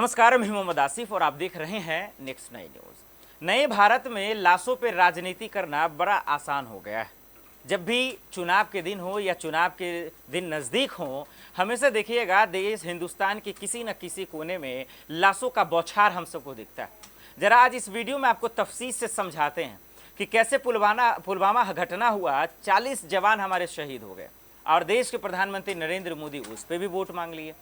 नमस्कार, मैं मोहम्मद आसिफ और आप देख रहे हैं नेक्स्ट 9 न्यूज। नए भारत में लाशों पर राजनीति करना बड़ा आसान हो गया है। जब भी चुनाव के दिन हो या चुनाव के दिन नज़दीक हो, हमेशा देखिएगा देश हिंदुस्तान के किसी न किसी कोने में लाशों का बौछार हम सबको दिखता है। जरा आज इस वीडियो में आपको तफसील से समझाते हैं कि कैसे पुलवामा घटना हुआ, 40 जवान हमारे शहीद हो गए और देश के प्रधानमंत्री नरेंद्र मोदी उस पर भी वोट मांग लिए।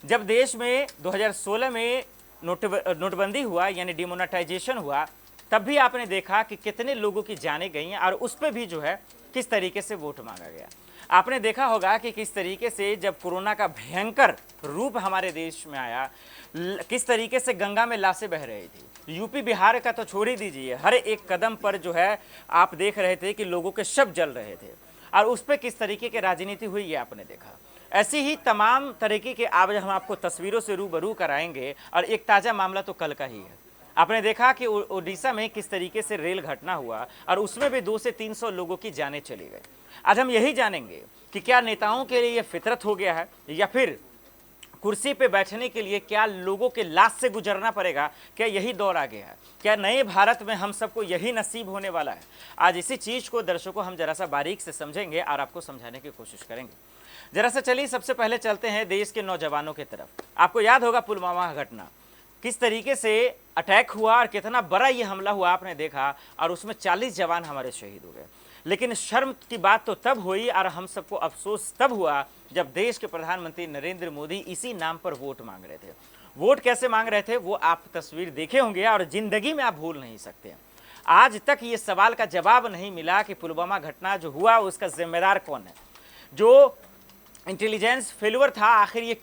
जब देश में 2016 में नोटबंदी हुआ यानी डिमोनेटाइजेशन हुआ, तब भी आपने देखा कि कितने लोगों की जानें गई और उस पर भी जो है किस तरीके से वोट मांगा गया। आपने देखा होगा कि किस तरीके से जब कोरोना का भयंकर रूप हमारे देश में आया, किस तरीके से गंगा में लाशें बह रही थी। यूपी बिहार का तो छोड़ ही दीजिए, हर एक कदम पर जो है आप देख रहे थे कि लोगों के शव जल रहे थे और उस पर किस तरीके की राजनीति हुई ये आपने देखा। ऐसी ही तमाम तरीके के आज हम आपको तस्वीरों से रूबरू कराएंगे और एक ताज़ा मामला तो कल का ही है। आपने देखा कि ओडिशा में किस तरीके से रेल घटना हुआ और उसमें भी 200 से 300 लोगों की जानें चली गई। आज हम यही जानेंगे कि क्या नेताओं के लिए ये फितरत हो गया है या फिर कुर्सी पे बैठने के लिए क्या लोगों के लाश से गुजरना पड़ेगा, क्या यही दौर आ गया है, क्या नए भारत में हम सबको यही नसीब होने वाला है। आज इसी चीज़ को दर्शकों हम जरा सा बारीक से समझेंगे और आपको समझाने की कोशिश करेंगे। जरा सा चलिए सबसे पहले चलते हैं देश के नौजवानों की तरफ। आपको याद होगा पुलवामा घटना किस तरीके से अटैक हुआ और कितना बड़ा ये हमला हुआ आपने देखा और उसमें 40 जवान हमारे शहीद हो गए। लेकिन शर्म की बात तो तब हुई और हम सबको अफसोस तब हुआ जब देश के प्रधानमंत्री नरेंद्र मोदी इसी नाम पर वोट मांग रहे थे। वोट कैसे मांग रहे थे वो आप तस्वीर देखे होंगे और जिंदगी में आप भूल नहीं सकते। आज तक ये सवाल का जवाब नहीं मिला कि पुलवामा घटना जो हुआ उसका जिम्मेदार कौन है। जो इंटेलिजेंस फेल्यूर था, आखिर ये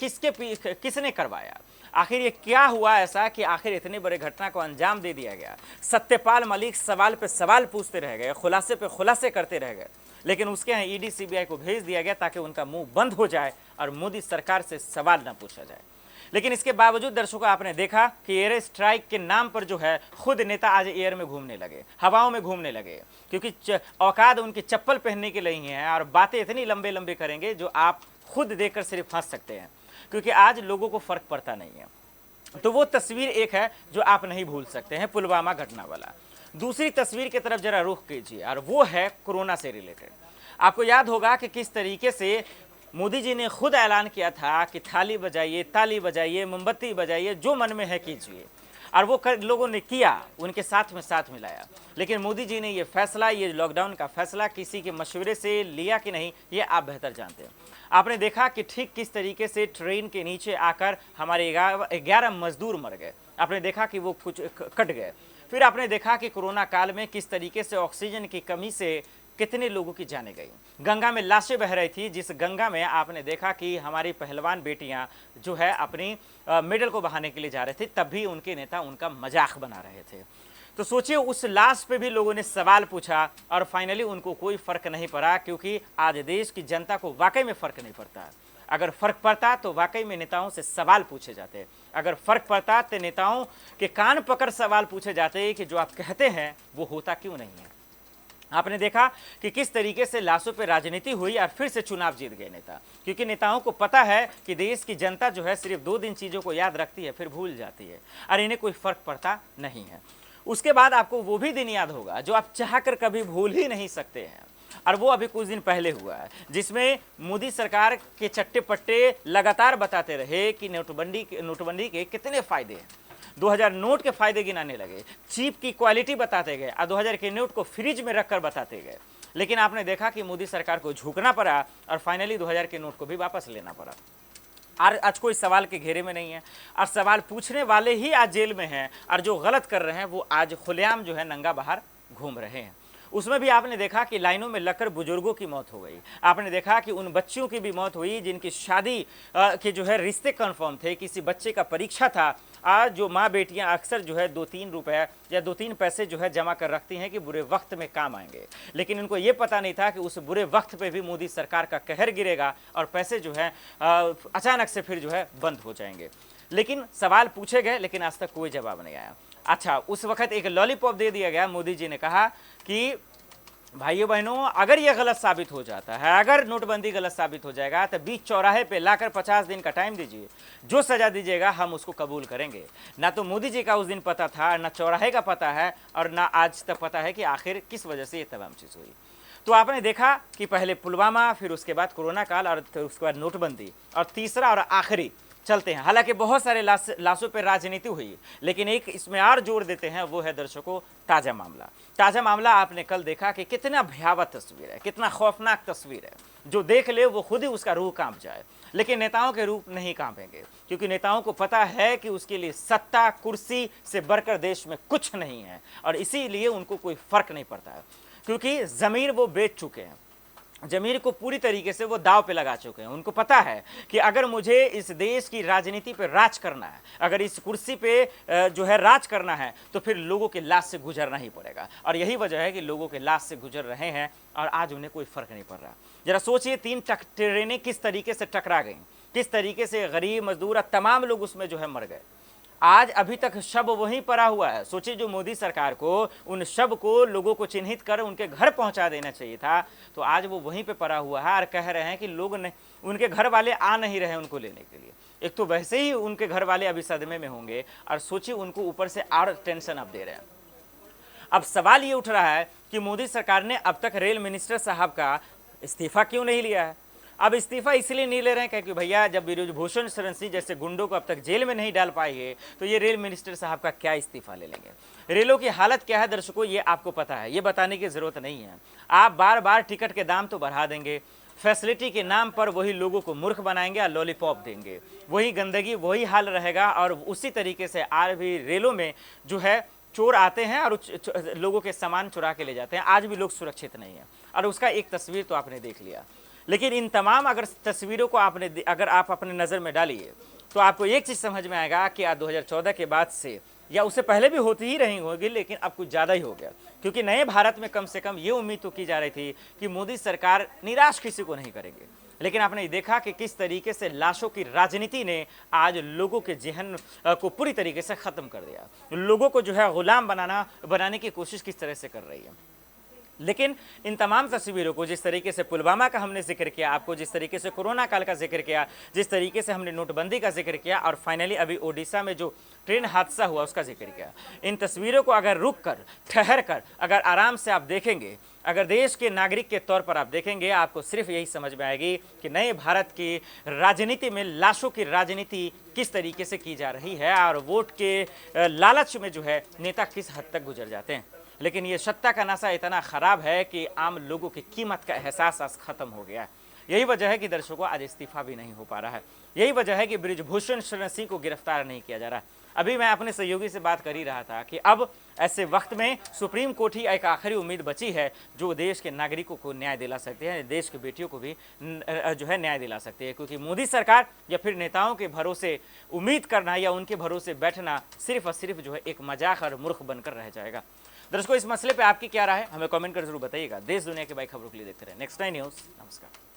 किसने करवाया, आखिर ये क्या हुआ ऐसा कि आखिर इतने बड़े घटना को अंजाम दे दिया गया। सत्यपाल मलिक सवाल पे सवाल पूछते रह गए, खुलासे पे खुलासे करते रह गए, लेकिन उसके यहाँ ईडी सीबीआई को भेज दिया गया ताकि उनका मुंह बंद हो जाए और मोदी सरकार से सवाल न पूछा जाए। लेकिन इसके बावजूद दर्शकों आपने देखा कि एयर स्ट्राइक के नाम पर जो है खुद नेता आज एयर में घूमने लगे, हवाओं में घूमने लगे, क्योंकि औकात उनकी चप्पल पहनने के लिए है और बातें इतनी लंबे लंबे करेंगे जो आप खुद देखकर सिर्फ हंस सकते हैं, क्योंकि आज लोगों को फर्क पड़ता नहीं है। तो वो तस्वीर एक है जो आप नहीं भूल सकते हैं, पुलवामा घटना वाला। दूसरी तस्वीर की तरफ जरा रुख कीजिए और वो है कोरोना से रिलेटेड। आपको याद होगा कि किस तरीके से मोदी जी ने खुद ऐलान किया था कि थाली बजाइए, ताली बजाइए, मोमबत्ती बजाइए, जो मन में है कीजिए, और वो लोगों ने किया, उनके साथ में साथ मिलाया। लेकिन मोदी जी ने ये फैसला, ये लॉकडाउन का फैसला किसी के मशवरे से लिया कि नहीं ये आप बेहतर जानते हैं। आपने देखा कि ठीक किस तरीके से ट्रेन के नीचे आकर हमारे 11 मजदूर मर गए। आपने देखा कि वो कुछ कट गए। फिर आपने देखा कि कोरोना काल में किस तरीके से ऑक्सीजन की कमी से कितने लोगों की जाने गई। गंगा में लाशें बह रही थी, जिस गंगा में आपने देखा कि हमारी पहलवान बेटियां जो है अपनी मेडल को बहाने के लिए जा रहे थे, तब भी उनके नेता उनका मजाक बना रहे थे। तो सोचिए उस लाश पे भी लोगों ने सवाल पूछा और फाइनली उनको कोई फर्क नहीं पड़ा, क्योंकि आज देश की जनता को वाकई में फर्क नहीं पड़ता। अगर फर्क पड़ता तो वाकई में नेताओं से सवाल पूछे जाते, अगर फर्क पड़ता तो नेताओं के कान पकड़ सवाल पूछे जाते कि जो आप कहते हैं वो होता क्यों नहीं है। आपने देखा कि किस तरीके से लाशों पर राजनीति हुई और फिर से चुनाव जीत गए नेता, क्योंकि नेताओं को पता है कि देश की जनता जो है सिर्फ 2 दिन चीज़ों को याद रखती है, फिर भूल जाती है और इन्हें कोई फर्क पड़ता नहीं है। उसके बाद आपको वो भी दिन याद होगा जो आप चाहकर कभी भूल ही नहीं सकते हैं, और वो अभी कुछ दिन पहले हुआ है, जिसमें मोदी सरकार के चट्टे पट्टे लगातार बताते रहे कि नोटबंदी के कितने फायदे हैं। 2000 नोट के फायदे गिनाने लगे, चिप की क्वालिटी बताते गए और 2000 के नोट को फ्रिज में रखकर बताते गए। लेकिन आपने देखा कि मोदी सरकार को झुकना पड़ा और फाइनली 2000 के नोट को भी वापस लेना पड़ा। और आज कोई सवाल के घेरे में नहीं है और सवाल पूछने वाले ही आज जेल में हैं और जो गलत कर रहे हैं वो आज खुलेआम जो है नंगा बाहर घूम रहे हैं। उसमें भी आपने देखा कि लाइनों में लगकर बुजुर्गों की मौत हो गई। आपने देखा कि उन बच्चियों की भी मौत हुई जिनकी शादी के जो है रिश्ते कन्फर्म थे, किसी बच्चे का परीक्षा था। आज जो माँ बेटियां अक्सर जो है 2-3 रुपए या 2-3 पैसे जो है जमा कर रखती हैं कि बुरे वक्त में काम आएंगे, लेकिन इनको ये पता नहीं था कि उस बुरे वक्त पे भी मोदी सरकार का कहर गिरेगा और पैसे जो है अचानक से फिर जो है बंद हो जाएंगे। लेकिन सवाल पूछे गए लेकिन आज तक कोई जवाब नहीं आया। अच्छा, उस वक्त एक लॉलीपॉप दे दिया गया। मोदी जी ने कहा कि भाइयों बहनों, अगर यह गलत साबित हो जाता है, अगर नोटबंदी गलत साबित हो जाएगा, तो बीच चौराहे पे लाकर 50 दिन का टाइम दीजिए, जो सजा दीजिएगा हम उसको कबूल करेंगे। ना तो मोदी जी का उस दिन पता था, ना चौराहे का पता है, और ना आज तक पता है कि आखिर किस वजह से ये तमाम चीज़ हुई। तो आपने देखा कि पहले पुलवामा, फिर उसके बाद कोरोना काल, और फिर उसके बाद नोटबंदी, और तीसरा और आखिरी चलते हैं। हालांकि बहुत सारे लाशों पर राजनीति हुई, लेकिन एक इसमें और जोर देते हैं, वो है दर्शकों ताज़ा मामला। ताज़ा मामला आपने कल देखा कि कितना भयावह तस्वीर है, कितना खौफनाक तस्वीर है, जो देख ले वो खुद ही उसका रूह कांप जाए। लेकिन नेताओं के रूप नहीं कांपेंगे, क्योंकि नेताओं को पता है कि उसके लिए सत्ता कुर्सी से बढ़कर देश में कुछ नहीं है, और इसीलिए उनको कोई फर्क नहीं पड़ता है, क्योंकि ज़मीर वो बेच चुके हैं, जमीर को पूरी तरीके से वो दाव पे लगा चुके हैं। उनको पता है कि अगर मुझे इस देश की राजनीति पे राज करना है, अगर इस कुर्सी पे जो है राज करना है, तो फिर लोगों के लाश से गुजरना ही पड़ेगा। और यही वजह है कि लोगों के लाश से गुजर रहे हैं और आज उन्हें कोई फर्क नहीं पड़ रहा। जरा सोचिए, 3 ट्रेनें किस तरीके से टकरा गई, किस तरीके से गरीब मजदूर तमाम लोग उसमें जो है मर गए। आज अभी तक शव वहीं पड़ा हुआ है। सोचिए, जो मोदी सरकार को उन शव को लोगों को चिन्हित कर उनके घर पहुंचा देना चाहिए था, तो आज वो वहीं पे पड़ा हुआ है और कह रहे हैं कि लोग नहीं, उनके घर वाले आ नहीं रहे उनको लेने के लिए। एक तो वैसे ही उनके घर वाले अभी सदमे में होंगे, और सोचिए उनको ऊपर से और टेंशन आप दे रहे हैं। अब सवाल ये उठ रहा है कि मोदी सरकार ने अब तक रेल मिनिस्टर साहब का इस्तीफा क्यों नहीं लिया है। अब इस्तीफा इसलिए नहीं ले रहे हैं क्योंकि भैया, जब बृजभूषण शरण सिंह जैसे गुंडों को अब तक जेल में नहीं डाल पाए है, तो ये रेल मिनिस्टर साहब का क्या इस्तीफा ले लेंगे। रेलों की हालत क्या है दर्शकों, ये आपको पता है, ये बताने की जरूरत नहीं है। आप बार बार टिकट के दाम तो बढ़ा देंगे, फैसिलिटी के नाम पर वही लोगों को मूर्ख बनाएंगे और लॉलीपॉप देंगे, वही गंदगी वही हाल रहेगा। और उसी तरीके से आज भी रेलों में जो है चोर आते हैं और लोगों के सामान चुरा के ले जाते हैं। आज भी लोग सुरक्षित नहीं है, और उसका एक तस्वीर तो आपने देख लिया। लेकिन इन तमाम अगर तस्वीरों को अगर आप अपने नज़र में डालिए, तो आपको एक चीज़ समझ में आएगा कि आज 2014 के बाद से, या उससे पहले भी होती ही रही होगी, लेकिन अब कुछ ज़्यादा ही हो गया। क्योंकि नए भारत में कम से कम ये उम्मीद तो की जा रही थी कि मोदी सरकार निराश किसी को नहीं करेंगे, लेकिन आपने देखा कि किस तरीके से लाशों की राजनीति ने आज लोगों के जहन को पूरी तरीके से ख़त्म कर दिया। लोगों को जो है गुलाम बनाने की कोशिश किस तरह से कर रही है। लेकिन इन तमाम तस्वीरों को, जिस तरीके से पुलवामा का हमने जिक्र किया आपको, जिस तरीके से कोरोना काल का जिक्र किया, जिस तरीके से हमने नोटबंदी का जिक्र किया, और फाइनली अभी ओडिशा में जो ट्रेन हादसा हुआ उसका जिक्र किया, इन तस्वीरों को अगर रुक कर, ठहर कर, अगर आराम से आप देखेंगे, अगर देश के नागरिक के तौर पर आप देखेंगे, आपको सिर्फ यही समझ में आएगी कि नए भारत की राजनीति में लाशों की राजनीति किस तरीके से की जा रही है, और वोट के लालच में जो है नेता किस हद तक गुजर जाते हैं। लेकिन ये सत्ता का नशा इतना ख़राब है कि आम लोगों की कीमत का एहसास आज ख़त्म हो गया है। यही वजह है कि दर्शकों आज इस्तीफा भी नहीं हो पा रहा है। यही वजह है कि बृजभूषण शरण सिंह को गिरफ्तार नहीं किया जा रहा। अभी मैं अपने सहयोगी से बात कर ही रहा था कि अब ऐसे वक्त में सुप्रीम कोर्ट ही एक आखिरी उम्मीद बची है जो देश के नागरिकों को न्याय दिला सकते हैं, देश की बेटियों को भी जो है न्याय दिला सकते हैं। क्योंकि मोदी सरकार या फिर नेताओं के भरोसे उम्मीद करना या उनके भरोसे बैठना सिर्फ और सिर्फ जो है एक मजाक और मूर्ख बनकर रह जाएगा। दर्शकों, इस मसले पे आपकी क्या राय है, हमें कमेंट कर जरूर बताइएगा। देश दुनिया की बड़ी खबरों के लिए देखते रहे नेक्स्ट 9 न्यूज़। नमस्कार।